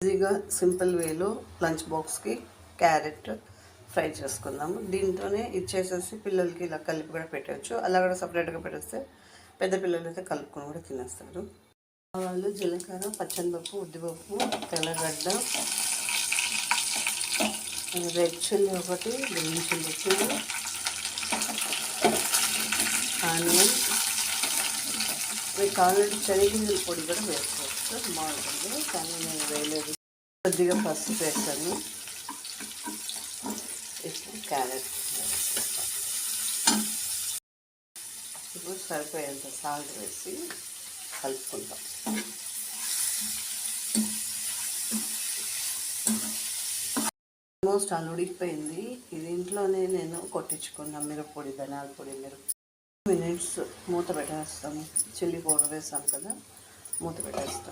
ఈజీగా సింపుల్ వేలో లంచ్ బాక్స్కి క్యారెట్ ఫ్రై చేసుకుందాము. దీంతోనే ఇచ్చేసేసి పిల్లలకి ఇలా కలిపి కూడా పెట్టవచ్చు. అలా కూడా సపరేట్గా పెట్టేస్తే పెద్ద పిల్లలు అయితే కలుపుకొని కూడా తినేస్తారు. ఆవాలు, జీలకర్ర, పచ్చనిపప్పు, ఉద్దిపప్పు, తెల్లగడ్డ, రెడ్ చిల్లీ ఒకటి, గ్రీన్ చిల్లీ 2, ఆనియన్. మీకు ఆల్రెడీ శనగగింజల పొడి కూడా వేసుకోవచ్చు, బాగుంటుంది. కానీ నేను వేయలేదు. కొద్దిగా పసుపు వేస్తాను. ఇప్పుడు క్యారెట్, ఇప్పుడు సరిపోయేంత సాల్ట్ వేసి కలుపుకుంటాం. ఆల్మోస్ట్ ఆల్ ఉడికిపోయింది. ఇది ఇంట్లోనే నేను కొట్టించుకున్నాను మిరప్పొడి, ధనియాల పొడి. మినిట్స్ మూత పెట్టేస్తాము. చిల్లీ పౌడర్ వేస్తాం కదా, మూత పెట్టేస్తాం.